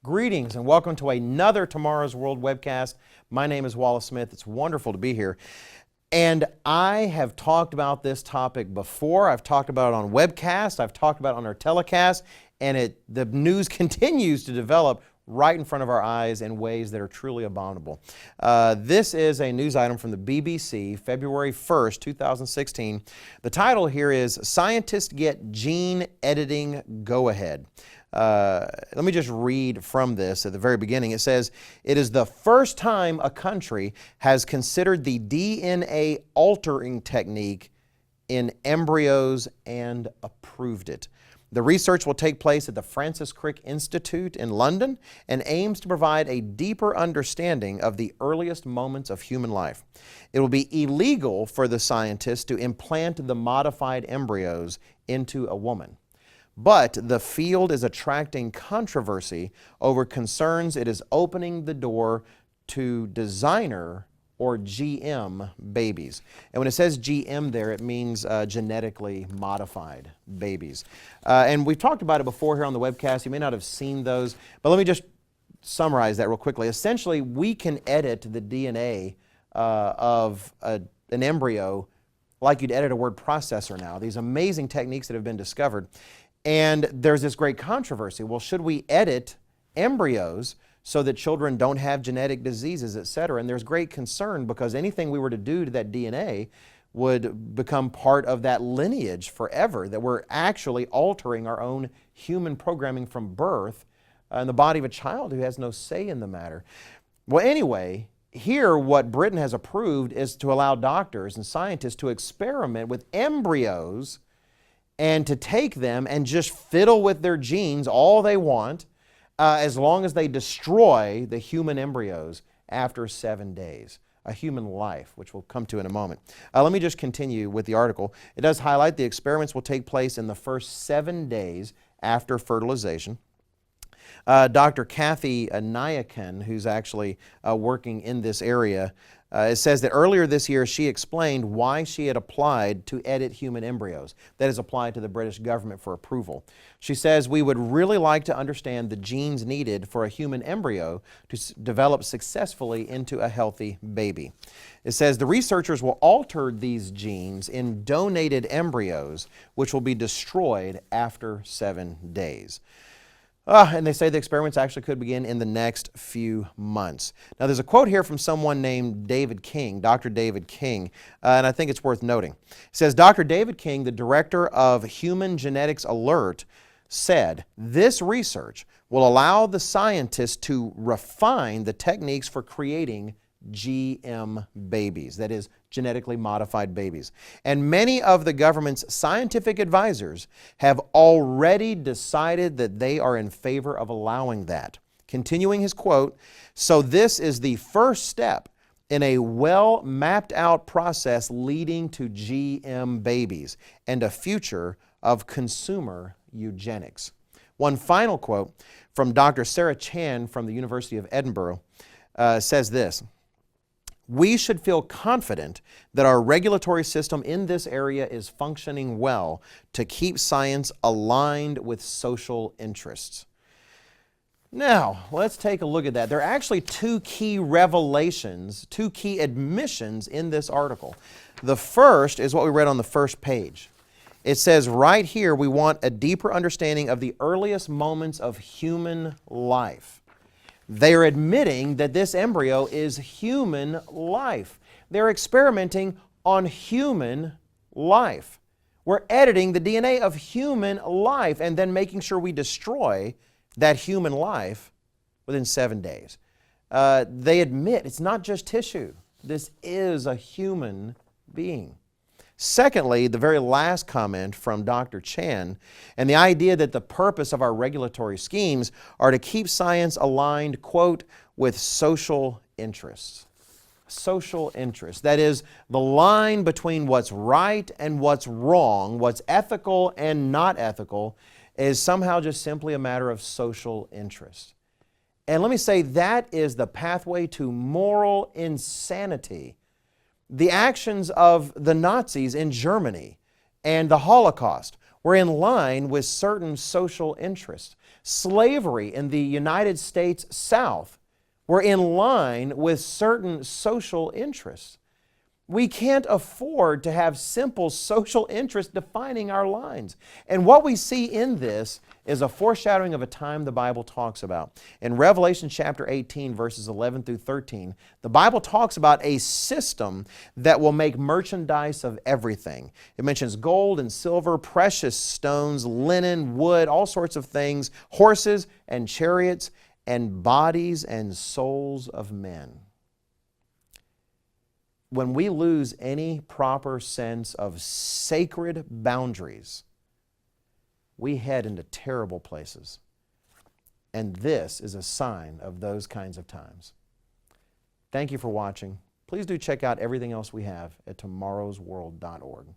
Greetings and welcome to another Tomorrow's World webcast. My name is Wallace Smith. It's wonderful to be here. And I have talked about this topic before. I've talked about it on Webcast. I've talked about it on our telecast. And the news continues to develop right in front of our eyes in ways that are truly abominable. This is a news item from the BBC, February 1st, 2016. The title here is, Scientists Get Gene Editing Go-Ahead. Let me just read from this at the very beginning. It says, it is the first time a country has considered the DNA altering technique in embryos and approved it. The research will take place at the Francis Crick Institute in London and aims to provide a deeper understanding of the earliest moments of human life. It will be illegal for the scientists to implant the modified embryos into a woman. But the field is attracting controversy over concerns it is opening the door to designer or GM babies. And when it says GM there, it means genetically modified babies. And we've talked about it before here on the webcast. You may not have seen those, but let me just summarize that real quickly. Essentially, we can edit the DNA of an embryo like you'd edit a word processor now. These amazing techniques that have been discovered. And there's this great controversy. Well, should we edit embryos so that children don't have genetic diseases, etc.? And there's great concern because anything we were to do to that DNA would become part of that lineage forever, that we're actually altering our own human programming from birth in the body of a child who has no say in the matter. Well, anyway, here what Britain has approved is to allow doctors and scientists to experiment with embryos and to take them and just fiddle with their genes all they want as long as they destroy the human embryos after 7 days. A human life, which we'll come to in a moment. Let me just continue with the article. It does highlight the experiments will take place in the first 7 days after fertilization. Dr. Kathy Nyakin, who's actually working in this area, it says that earlier this year she explained why she had applied to edit human embryos. That is applied to the British government for approval. She says, we would really like to understand the genes needed for a human embryo to develop successfully into a healthy baby. It says the researchers will alter these genes in donated embryos, which will be destroyed after 7 days. And they say the experiments actually could begin in the next few months. Now, there's a quote here from someone named David King, Dr. David King, and I think it's worth noting. It says, Dr. David King, the director of Human Genetics Alert, said, this research will allow the scientists to refine the techniques for creating GM babies, that is, genetically modified babies. And many of the government's scientific advisors have already decided that they are in favor of allowing that. Continuing his quote, so this is the first step in a well mapped out process leading to GM babies and a future of consumer eugenics. One final quote from Dr. Sarah Chan from the University of Edinburgh says this, we should feel confident that our regulatory system in this area is functioning well to keep science aligned with social interests. Now, let's take a look at that. There are actually two key revelations, two key admissions in this article. The first is what we read on the first page. It says right here, we want a deeper understanding of the earliest moments of human life. They are admitting that this embryo is human life. They're experimenting on human life. We're editing the DNA of human life and then making sure we destroy that human life within 7 days. They admit it's not just tissue. This is a human being. Secondly, the very last comment from Dr. Chan, and the idea that the purpose of our regulatory schemes are to keep science aligned, quote, with social interests. Social interests. That is, the line between what's right and what's wrong, what's ethical and not ethical, is somehow just simply a matter of social interest. And let me say, that is the pathway to moral insanity. The actions of the Nazis in Germany and the Holocaust We're in line with certain social interests. Slavery in the United States South, we're in line with certain social interests. We can't afford to have simple social interests defining our lines. And what we see in this is a foreshadowing of a time the Bible talks about. In Revelation chapter 18, verses 11 through 13, the Bible talks about a system that will make merchandise of everything. It mentions gold and silver, precious stones, linen, wood, all sorts of things, horses and chariots, and bodies and souls of men. When we lose any proper sense of sacred boundaries, we head into terrible places. And this is a sign of those kinds of times. Thank you for watching. Please do check out everything else we have at tomorrowsworld.org.